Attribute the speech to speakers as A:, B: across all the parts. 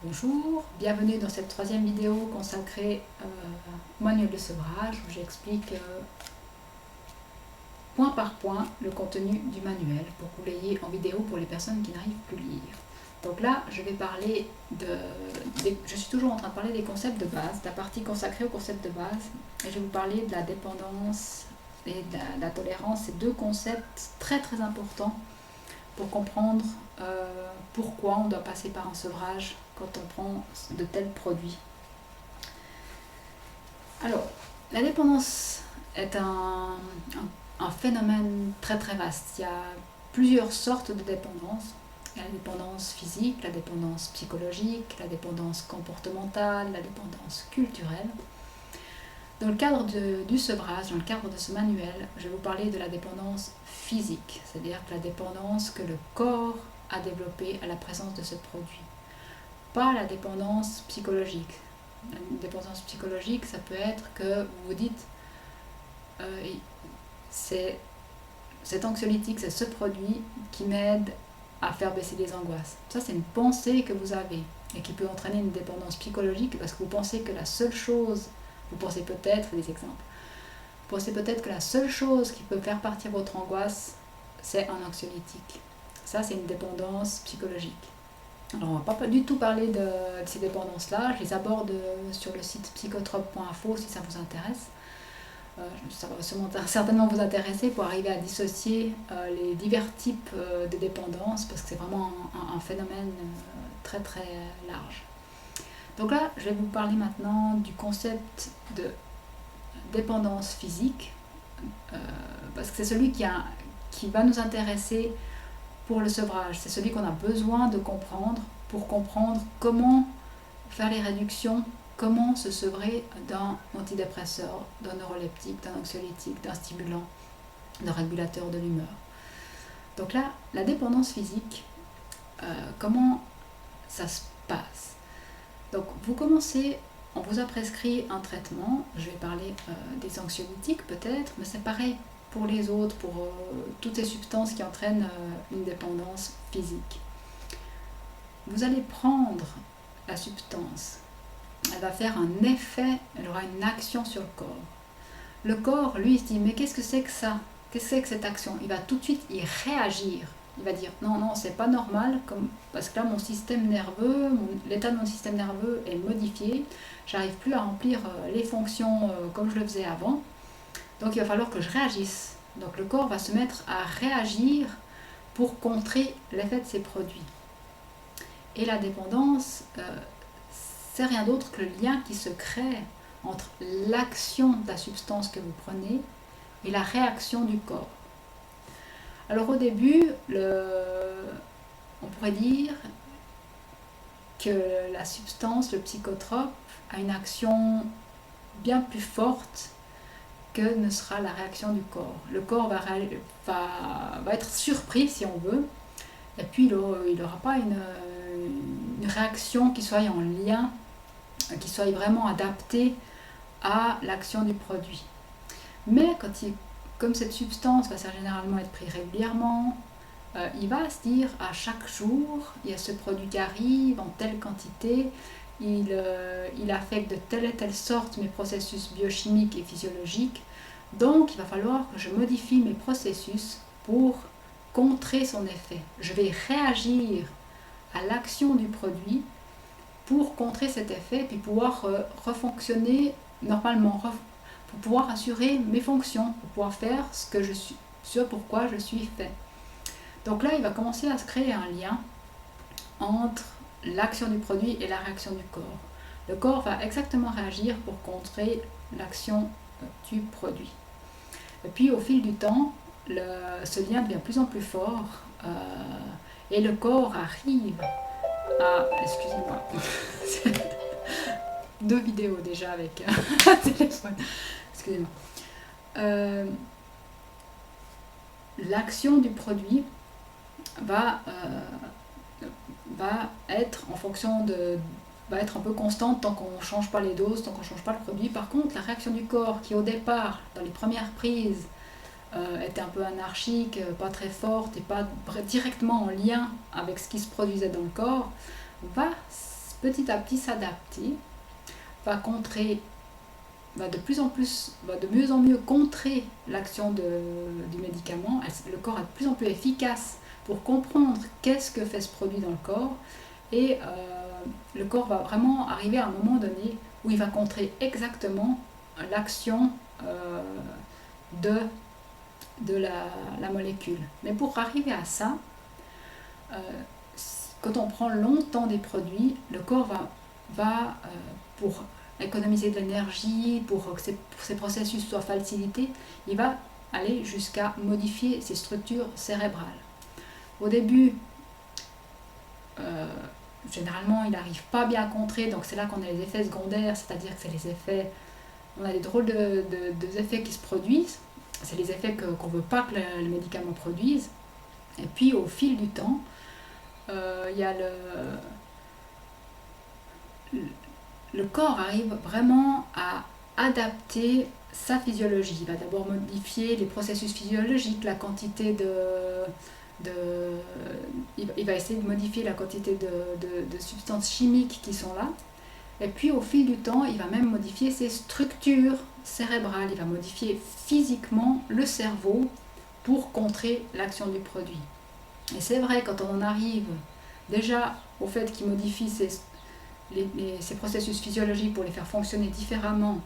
A: Bonjour, bienvenue dans cette troisième vidéo consacrée au manuel de sevrage où j'explique point par point le contenu du manuel pour que vous l'ayez en vidéo pour les personnes qui n'arrivent plus à lire. Donc là, je vais parler je suis toujours en train de parler des concepts de base, de la partie consacrée aux concepts de base, et je vais vous parler de la dépendance et de la tolérance, ces deux concepts très très importants pour comprendre pourquoi on doit passer par un sevrage quand on prend de tels produits. Alors, la dépendance est un phénomène très très vaste. Il y a plusieurs sortes de dépendance. Il y a la dépendance physique, la dépendance psychologique, la dépendance comportementale, la dépendance culturelle. Dans le cadre du sevrage, dans le cadre de ce manuel, je vais vous parler de la dépendance physique, c'est-à-dire la dépendance que le corps a développée à la présence de ce produit. Pas la dépendance psychologique. La dépendance psychologique, ça peut être que vous vous dites c'est cet anxiolytique, c'est ce produit qui m'aide à faire baisser les angoisses. Ça, c'est une pensée que vous avez et qui peut entraîner une dépendance psychologique parce que vous pensez que la seule chose, vous pensez peut-être, des exemples, vous pensez peut-être que la seule chose qui peut faire partir votre angoisse, c'est un anxiolytique. Ça, c'est une dépendance psychologique. Alors, on ne va pas du tout parler de ces dépendances-là, je les aborde sur le site psychotrope.info si ça vous intéresse. Ça va certainement vous intéresser pour arriver à dissocier les divers types de dépendance parce que c'est vraiment un phénomène très très large. Donc là, je vais vous parler maintenant du concept de dépendance physique parce que c'est celui qui va nous intéresser pour le sevrage. C'est celui qu'on a besoin de comprendre pour comprendre comment faire les réductions, comment se sevrer d'un antidépresseur, d'un neuroleptique, d'un anxiolytique, d'un stimulant, d'un régulateur de l'humeur. Donc là, la dépendance physique, comment ça se passe? Donc vous commencez, on vous a prescrit un traitement, je vais parler des anxiolytiques peut-être, mais c'est pareil pour les autres, pour toutes ces substances qui entraînent une dépendance physique. Vous allez prendre la substance, elle va faire un effet, elle aura une action sur le corps. Le corps, lui, il se dit, mais qu'est-ce que c'est que ça? Qu'est-ce que c'est que cette action? Il va tout de suite y réagir. Il va dire, non, c'est pas normal, parce que là, mon système nerveux, l'état de mon système nerveux est modifié, j'arrive plus à remplir les fonctions comme je le faisais avant. Donc il va falloir que je réagisse. Donc le corps va se mettre à réagir pour contrer l'effet de ces produits. Et la dépendance, c'est rien d'autre que le lien qui se crée entre l'action de la substance que vous prenez et la réaction du corps. Alors au début, on pourrait dire que la substance, le psychotrope, a une action bien plus forte que ne sera la réaction du corps. Le corps va être surpris, si on veut, et puis il n'aura pas une réaction qui soit en lien, qui soit vraiment adaptée à l'action du produit. Mais comme cette substance va généralement être prise régulièrement, il va se dire à chaque jour, il y a ce produit qui arrive en telle quantité, il affecte de telle et telle sorte mes processus biochimiques et physiologiques, donc il va falloir que je modifie mes processus pour contrer son effet. Je vais réagir à l'action du produit pour contrer cet effet, puis pouvoir refonctionner normalement, pour pouvoir assurer mes fonctions, pour pouvoir faire ce pourquoi je suis fait. Donc là, il va commencer à se créer un lien entre l'action du produit et la réaction du corps. Le corps va exactement réagir pour contrer l'action du produit. Et puis au fil du temps, ce lien devient de plus en plus fort et le corps arrive à... Excusez-moi. 2 vidéos déjà avec un téléphone. Excusez-moi. L'action du produit va être en fonction va être un peu constante tant qu'on ne change pas les doses, tant qu'on ne change pas le produit. Par contre, la réaction du corps, qui au départ, dans les premières prises, était un peu anarchique, pas très forte et pas directement en lien avec ce qui se produisait dans le corps, va petit à petit s'adapter, va de mieux en mieux contrer l'action du médicament. Le corps est de plus en plus efficace pour comprendre qu'est-ce que fait ce produit dans le corps, et le corps va vraiment arriver à un moment donné où il va contrer exactement l'action de la molécule. Mais pour arriver à ça, quand on prend longtemps des produits, le corps va pour économiser de l'énergie, pour que ces processus soient facilités, il va aller jusqu'à modifier ses structures cérébrales. Au début, généralement, il n'arrive pas bien à contrer, donc c'est là qu'on a les effets secondaires, c'est-à-dire que c'est les effets, on a des drôles d'effets qui se produisent, c'est les effets qu'on ne veut pas que le médicament produise. Et puis au fil du temps, il y a le corps arrive vraiment à adapter sa physiologie. Il va d'abord modifier les processus physiologiques, la quantité il va essayer de modifier la quantité de substances chimiques qui sont là. Et puis au fil du temps, il va même modifier ses structures cérébrales. Il va modifier physiquement le cerveau pour contrer l'action du produit. Et c'est vrai, quand on en arrive déjà au fait qu'il modifie ces processus physiologiques pour les faire fonctionner différemment,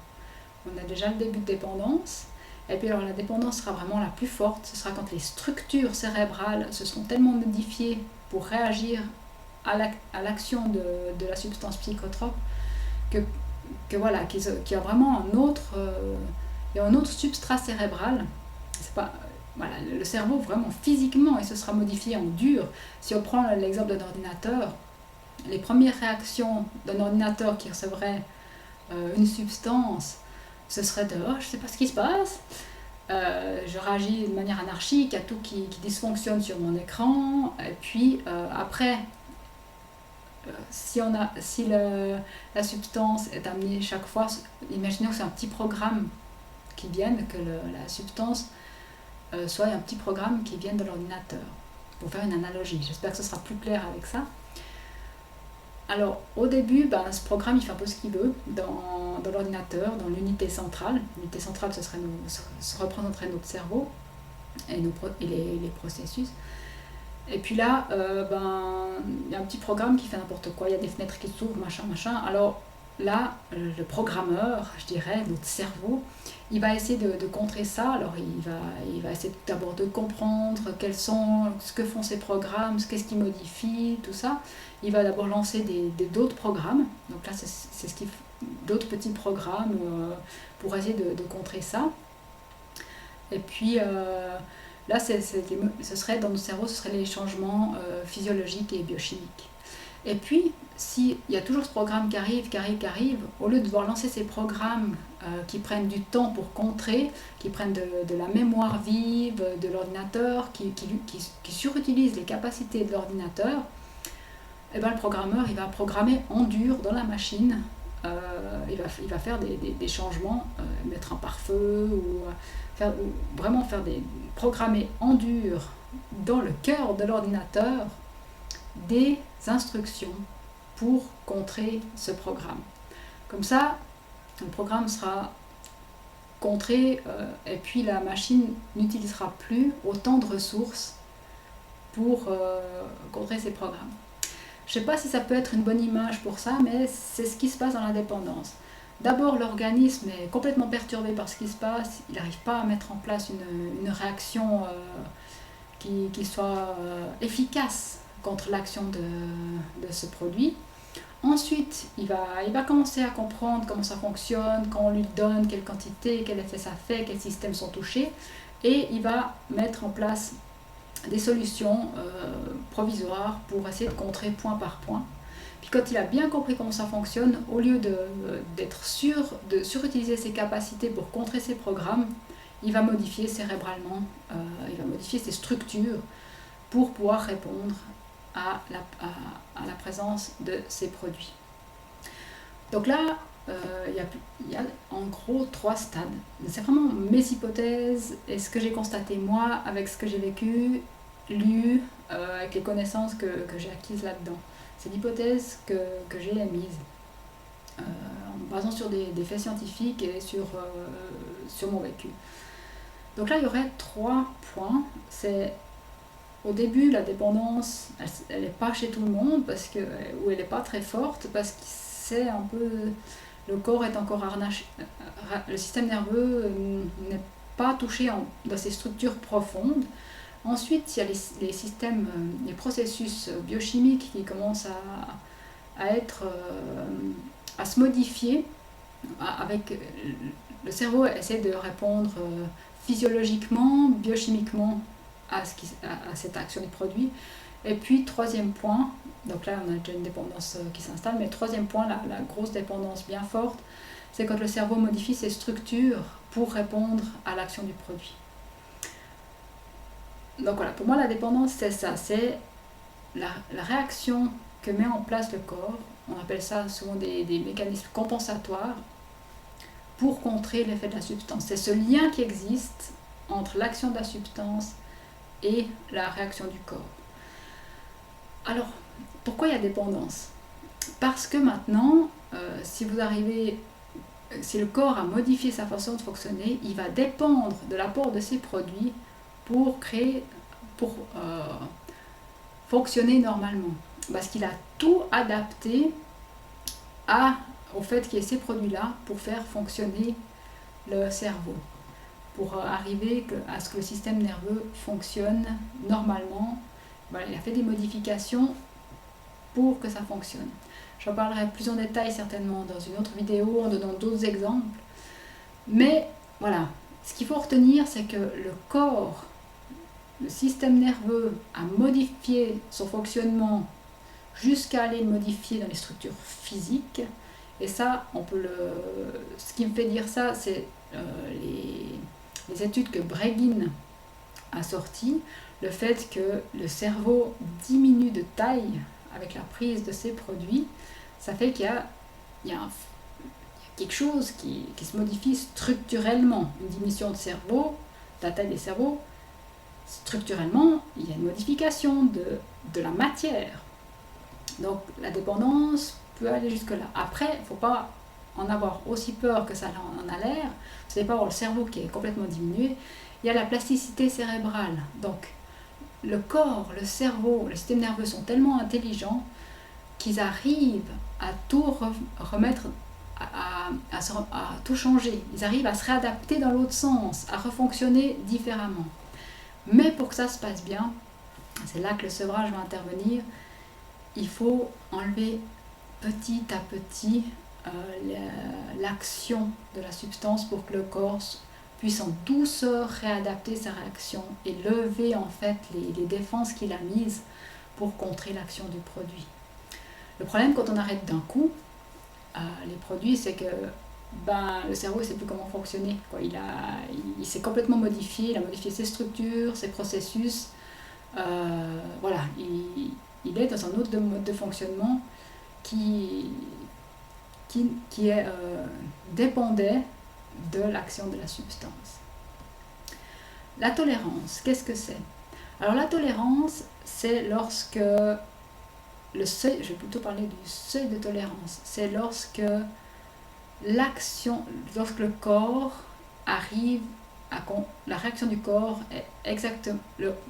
A: on a déjà le début de dépendance. Et puis alors la dépendance sera vraiment la plus forte, ce sera quand les structures cérébrales se seront tellement modifiées pour réagir à l'action de la substance psychotrope qu'il y a vraiment un autre substrat cérébral. C'est pas, voilà, le cerveau vraiment physiquement, il se sera modifié en dur. Si on prend l'exemple d'un ordinateur, les premières réactions d'un ordinateur qui recevrait une substance, ce serait de « oh, je ne sais pas ce qui se passe, je réagis de manière anarchique à tout qui dysfonctionne sur mon écran ». Et puis après, si la substance est amenée chaque fois, imaginons que c'est un petit programme qui vienne, que la substance soit un petit programme qui vienne de l'ordinateur, pour faire une analogie. J'espère que ce sera plus clair avec ça. Alors, au début, ce programme, il fait un peu ce qu'il veut dans l'ordinateur, dans l'unité centrale. L'unité centrale, ça représenterait notre cerveau et les processus. Et puis là, il y a un petit programme qui fait n'importe quoi. Il y a des fenêtres qui s'ouvrent, machin. Alors là, le programmeur, je dirais, notre cerveau, il va essayer de contrer ça. Alors il va essayer d'abord de comprendre ce que font ces programmes, qu'est-ce qui modifie, tout ça. Il va d'abord lancer d'autres programmes. Donc là, c'est d'autres petits programmes pour essayer de contrer ça. Et puis là, ce serait dans notre cerveau, ce seraient les changements physiologiques et biochimiques. Et puis, s'il y a toujours ce programme qui arrive, au lieu de devoir lancer ces programmes qui prennent du temps pour contrer, qui prennent de la mémoire vive de l'ordinateur, qui surutilisent les capacités de l'ordinateur, le programmeur, il va programmer en dur dans la machine. Il va faire des changements, mettre un pare-feu ou programmer en dur dans le cœur de l'ordinateur des instructions pour contrer ce programme. Comme ça, le programme sera contré et puis la machine n'utilisera plus autant de ressources pour contrer ces programmes. Je ne sais pas si ça peut être une bonne image pour ça, mais c'est ce qui se passe dans la dépendance. D'abord, l'organisme est complètement perturbé par ce qui se passe, il n'arrive pas à mettre en place une réaction qui soit efficace contre l'action de ce produit. Ensuite, il va commencer à comprendre comment ça fonctionne, quand on lui donne, quelle quantité, quel effet ça fait, quels systèmes sont touchés, et il va mettre en place des solutions provisoires pour essayer de contrer point par point. Puis quand il a bien compris comment ça fonctionne, au lieu d'être sûr de surutiliser ses capacités pour contrer ses programmes, il va modifier cérébralement, il va modifier ses structures pour pouvoir répondre à la présence de ces produits. Donc là, il y a en gros 3 stades. C'est vraiment mes hypothèses et ce que j'ai constaté moi avec ce que j'ai vécu, lu, avec les connaissances que j'ai acquises là-dedans. C'est l'hypothèse que j'ai émise en me basant sur des faits scientifiques et sur mon vécu. Donc là, il y aurait 3 points. C'est au début, la dépendance, elle n'est pas chez tout le monde, ou elle n'est pas très forte, parce que c'est un peu... Le corps est encore harnaché, le système nerveux n'est pas touché dans ses structures profondes. Ensuite, il y a les systèmes, les processus biochimiques qui commencent à se modifier. Le cerveau essaie de répondre physiologiquement, biochimiquement à cette action du produit. Et puis, troisième point, donc là on a déjà une dépendance qui s'installe, mais troisième point, la grosse dépendance bien forte, c'est quand le cerveau modifie ses structures pour répondre à l'action du produit. Donc voilà, pour moi la dépendance c'est ça, c'est la réaction que met en place le corps, on appelle ça souvent des mécanismes compensatoires pour contrer l'effet de la substance. C'est ce lien qui existe entre l'action de la substance et la réaction du corps. Alors, pourquoi il y a dépendance ? Parce que maintenant, si le corps a modifié sa façon de fonctionner, il va dépendre de l'apport de ces produits pour fonctionner normalement. Parce qu'il a tout adapté au fait qu'il y ait ces produits-là pour faire fonctionner le cerveau, pour arriver à ce que le système nerveux fonctionne normalement. Voilà, il a fait des modifications pour que ça fonctionne. J'en parlerai plus en détail certainement dans une autre vidéo en donnant d'autres exemples. Mais voilà, ce qu'il faut retenir, c'est que le corps, le système nerveux a modifié son fonctionnement jusqu'à aller le modifier dans les structures physiques. Et ça, ce qui me fait dire ça, c'est les études que Breggin a sorties, le fait que le cerveau diminue de taille avec la prise de ces produits, ça fait qu'il y a quelque chose qui se modifie structurellement. Une diminution de la taille des cerveaux, structurellement, il y a une modification de la matière. Donc la dépendance peut aller jusque-là. Après, il ne faut pas en avoir aussi peur que ça en a l'air. Vous n'allez pas avoir le cerveau qui est complètement diminué. Il y a la plasticité cérébrale. Donc le corps, le cerveau, le système nerveux sont tellement intelligents qu'ils arrivent à tout remettre, à tout changer. Ils arrivent à se réadapter dans l'autre sens, à refonctionner différemment. Mais pour que ça se passe bien, c'est là que le sevrage va intervenir, il faut enlever petit à petit l'action de la substance pour que le corps puisse en douceur réadapter sa réaction et lever en fait les défenses qu'il a mises pour contrer l'action du produit. Le problème quand on arrête d'un coup les produits, c'est que le cerveau ne sait plus comment fonctionner. Il s'est complètement modifié, il a modifié ses structures, ses processus. Voilà, il est dans un autre mode de fonctionnement qui dépendait de l'action de la substance. La tolérance, qu'est-ce que c'est ? Alors la tolérance, c'est lorsque le seuil, je vais plutôt parler du seuil de tolérance, c'est lorsque le corps arrive la réaction du corps est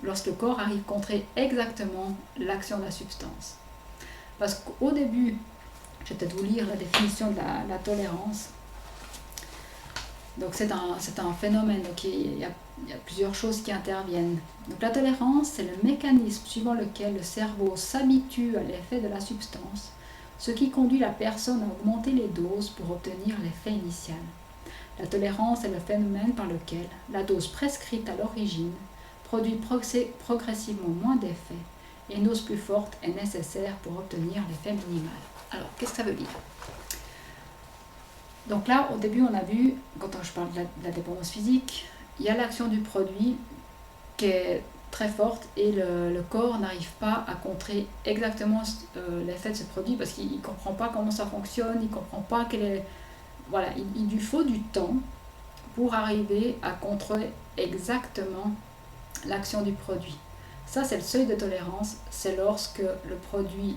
A: lorsque le corps arrive à contrer exactement l'action de la substance. Parce qu'au début, je vais peut-être vous lire la définition de la tolérance. Donc c'est un phénomène, donc il y a plusieurs choses qui interviennent. Donc la tolérance, c'est le mécanisme suivant lequel le cerveau s'habitue à l'effet de la substance, ce qui conduit la personne à augmenter les doses pour obtenir l'effet initial. La tolérance est le phénomène par lequel la dose prescrite à l'origine produit progressivement moins d'effets et une dose plus forte est nécessaire pour obtenir l'effet minimal. Alors, qu'est-ce que ça veut dire ? Donc là, au début, on a vu, quand je parle de la dépendance physique, il y a l'action du produit qui est très forte et le corps n'arrive pas à contrer exactement l'effet de ce produit parce qu'il ne comprend pas comment ça fonctionne, il ne comprend pas Voilà, il lui faut du temps pour arriver à contrer exactement l'action du produit. Ça, c'est le seuil de tolérance, c'est lorsque le produit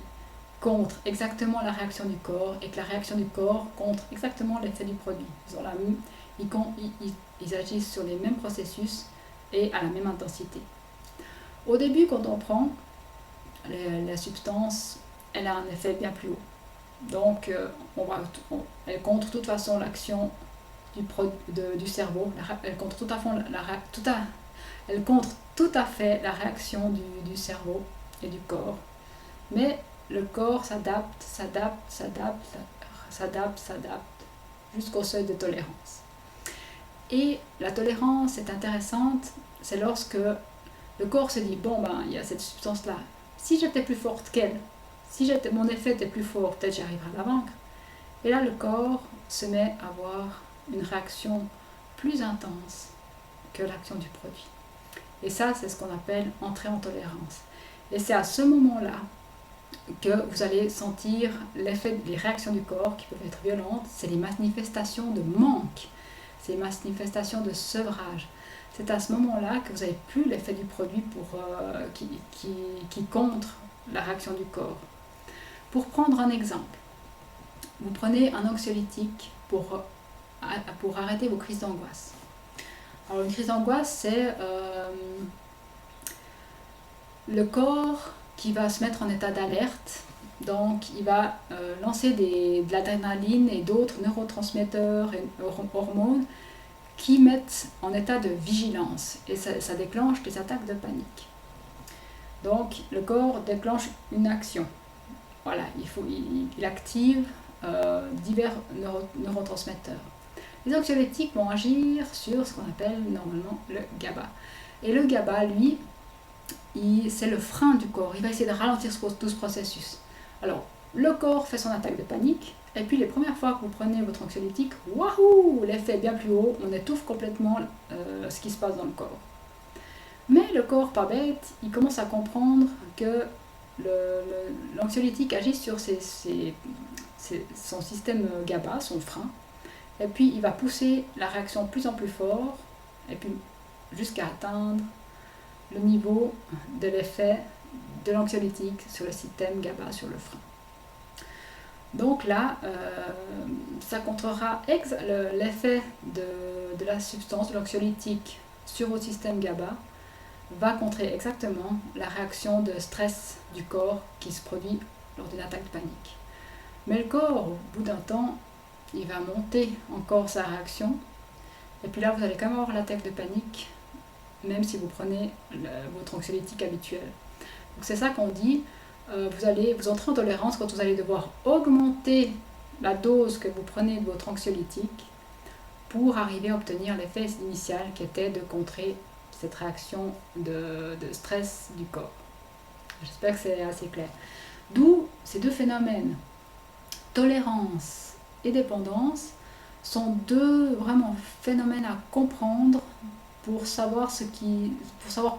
A: contre exactement la réaction du corps et que la réaction du corps contre exactement l'effet du produit. Ils agissent sur les mêmes processus et à la même intensité. Au début, quand on prend la substance, elle a un effet bien plus haut. Donc, elle contre de toute façon l'action du cerveau. Elle contre tout à fait la réaction du cerveau et du corps. Mais le corps s'adapte jusqu'au seuil de tolérance. Et la tolérance est intéressante, c'est lorsque le corps se dit, bon ben, il y a cette substance-là, si j'étais plus forte qu'elle, si mon effet était plus fort, peut-être j'arriverais à la vaincre. Et là, le corps se met à avoir une réaction plus intense que l'action du produit. Et ça, c'est ce qu'on appelle entrer en tolérance. Et c'est à ce moment-là que vous allez sentir les réactions du corps qui peuvent être violentes. C'est les manifestations de manque, c'est les manifestations de sevrage. C'est à ce moment-là que vous n'avez plus l'effet du produit qui contre la réaction du corps. Pour prendre un exemple, vous prenez un anxiolytique pour arrêter vos crises d'angoisse. Alors une crise d'angoisse, c'est le corps qui va se mettre en état d'alerte. Donc il va lancer de l'adrénaline et d'autres neurotransmetteurs et hormones qui mettent en état de vigilance. Et ça déclenche des attaques de panique. Donc le corps déclenche une action. Voilà, il active divers neurotransmetteurs. Les anxiolytiques vont agir sur ce qu'on appelle normalement le GABA. Et le GABA, lui, c'est le frein du corps. Il va essayer de ralentir tout ce processus. Alors, le corps fait son attaque de panique, et puis les premières fois que vous prenez votre anxiolytique, waouh, l'effet est bien plus haut, on étouffe complètement ce qui se passe dans le corps. Mais le corps, pas bête, il commence à comprendre que l'anxiolytique agit sur son système GABA, son frein, et puis il va pousser la réaction de plus en plus fort, et puis jusqu'à atteindre le niveau de l'effet de l'anxiolytique sur le système GABA, sur le frein. Donc là, ça contrera l'effet de la substance, de l'anxiolytique sur votre système GABA, va contrer exactement la réaction de stress du corps qui se produit lors d'une attaque de panique. Mais le corps, au bout d'un temps, il va monter encore sa réaction, et puis là vous allez quand même avoir l'attaque de panique, même si vous prenez votre anxiolytique habituel. Donc c'est ça qu'on dit, vous entrez en tolérance quand vous allez devoir augmenter la dose que vous prenez de votre anxiolytique pour arriver à obtenir l'effet initial qui était de contrer cette réaction de stress du corps. J'espère que c'est assez clair. D'où ces deux phénomènes, tolérance et dépendance, sont deux vraiment phénomènes à comprendre pour savoir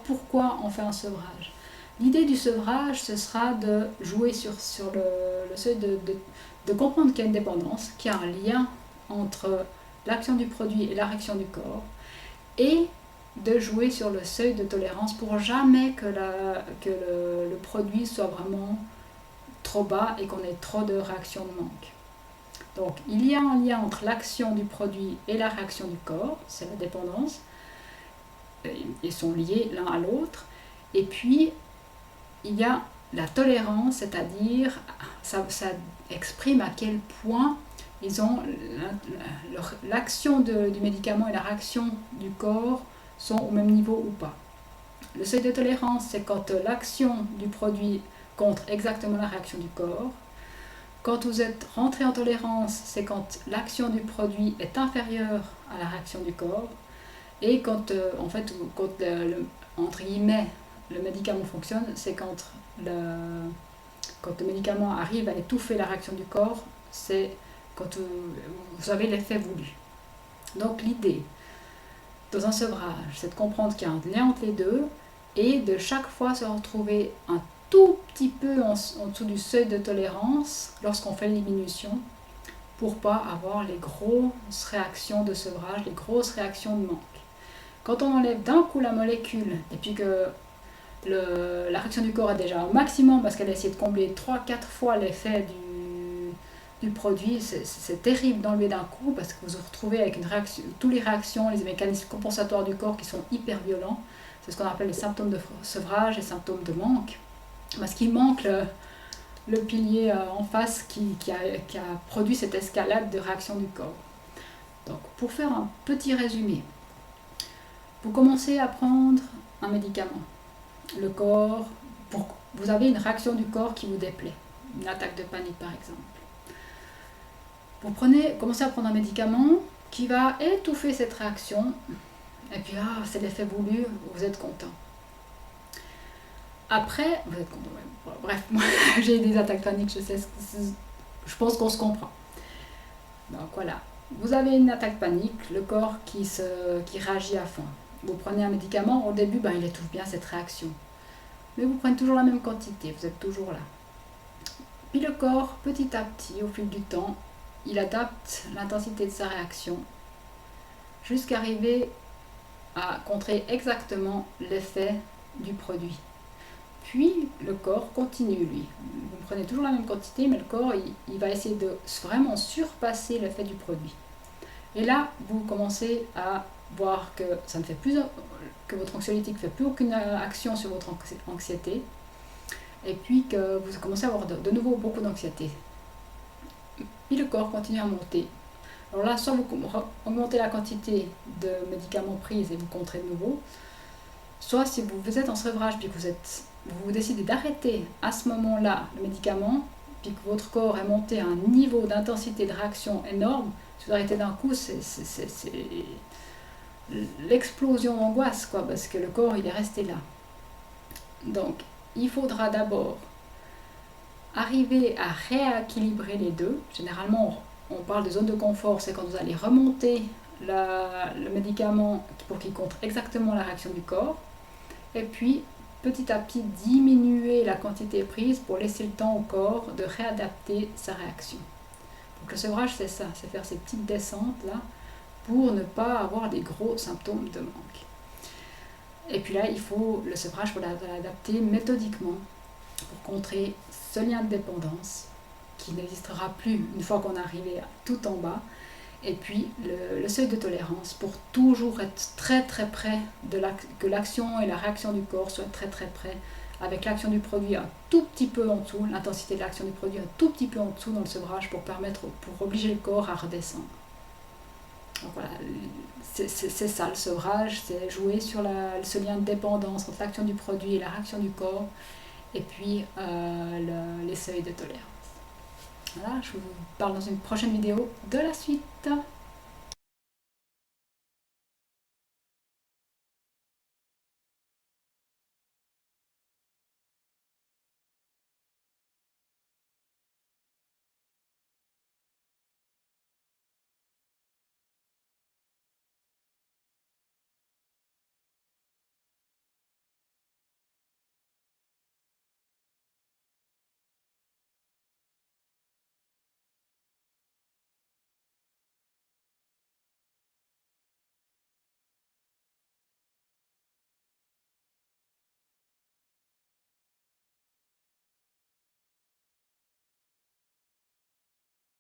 A: pourquoi on fait un sevrage. L'idée du sevrage, ce sera de jouer sur le seuil de comprendre qu'il y a une dépendance, qu'il y a un lien entre l'action du produit et la réaction du corps, et de jouer sur le seuil de tolérance pour jamais que le produit soit vraiment trop bas et qu'on ait trop de réactions de manque. Donc il y a un lien entre l'action du produit et la réaction du corps, c'est la dépendance, ils sont liés l'un à l'autre. Et puis il y a la tolérance, c'est-à-dire ça exprime à quel point ils ont l'action du médicament et la réaction du corps sont au même niveau ou pas. Le seuil de tolérance, c'est quand l'action du produit contre exactement la réaction du corps. Quand vous êtes rentré en tolérance, c'est quand l'action du produit est inférieure à la réaction du corps. Et quand, entre guillemets, le médicament fonctionne, c'est quand le médicament arrive à étouffer la réaction du corps, c'est quand vous avez l'effet voulu. Donc l'idée, dans un sevrage, c'est de comprendre qu'il y a un lien entre les deux et de chaque fois se retrouver un tout petit peu en dessous du seuil de tolérance lorsqu'on fait une diminution pour pas avoir les grosses réactions de sevrage, les grosses réactions de manque. Quand on enlève d'un coup la molécule et puis que la réaction du corps est déjà au maximum parce qu'elle a essayé de combler 3-4 fois l'effet du produit. C'est terrible d'enlever d'un coup parce que vous vous retrouvez avec une réaction, toutes les réactions, les mécanismes compensatoires du corps qui sont hyper violents. C'est ce qu'on appelle les symptômes de sevrage, les symptômes de manque. Parce qu'il manque le pilier en face qui a produit cette escalade de réaction du corps. Donc, pour faire un petit résumé, vous commencez à prendre un médicament. Le corps, vous avez une réaction du corps qui vous déplaît, une attaque de panique par exemple. Vous commencez à prendre un médicament qui va étouffer cette réaction, et puis c'est l'effet voulu, vous êtes content. Après, vous êtes content, ouais. Bref, moi j'ai des attaques de panique, je pense qu'on se comprend. Donc voilà, vous avez une attaque de panique, le corps qui réagit à fond. Vous prenez un médicament, au début il étouffe bien cette réaction. Mais vous prenez toujours la même quantité, vous êtes toujours là. Puis le corps, petit à petit, au fil du temps, il adapte l'intensité de sa réaction jusqu'à arriver à contrer exactement l'effet du produit. Puis le corps continue, lui. Vous prenez toujours la même quantité, mais le corps, il va essayer de vraiment surpasser l'effet du produit. Et là, vous commencez à voir que ça ne fait plus, que votre anxiolytique ne fait plus aucune action sur votre anxiété, et puis que vous commencez à avoir de nouveau beaucoup d'anxiété. Puis le corps continue à monter. Alors là, soit vous augmentez la quantité de médicaments pris et vous contrez de nouveau, soit si vous êtes en sevrage puis que vous décidez d'arrêter à ce moment-là le médicament, puis que votre corps est monté à un niveau d'intensité de réaction énorme, si vous arrêtez d'un coup, c'est l'explosion d'angoisse, parce que le corps il est resté là. Donc il faudra d'abord arriver à rééquilibrer les deux. Généralement on parle de zone de confort, c'est quand vous allez remonter le médicament pour qu'il contre exactement la réaction du corps, et puis petit à petit diminuer la quantité prise pour laisser le temps au corps de réadapter sa réaction. Donc le sevrage c'est ça, c'est faire ces petites descentes là pour ne pas avoir des gros symptômes de manque. Et puis là, le sevrage, il faut l'adapter méthodiquement pour contrer ce lien de dépendance qui n'existera plus une fois qu'on est arrivé tout en bas. Et puis le seuil de tolérance pour toujours être très très près que l'action et la réaction du corps soient très très près, avec l'action du produit un tout petit peu en dessous, l'intensité de l'action du produit un tout petit peu en dessous dans le sevrage pour obliger le corps à redescendre. Donc voilà, c'est ça le sevrage, c'est jouer sur ce lien de dépendance entre l'action du produit et la réaction du corps, et puis les seuils de tolérance. Voilà, je vous parle dans une prochaine vidéo de la suite.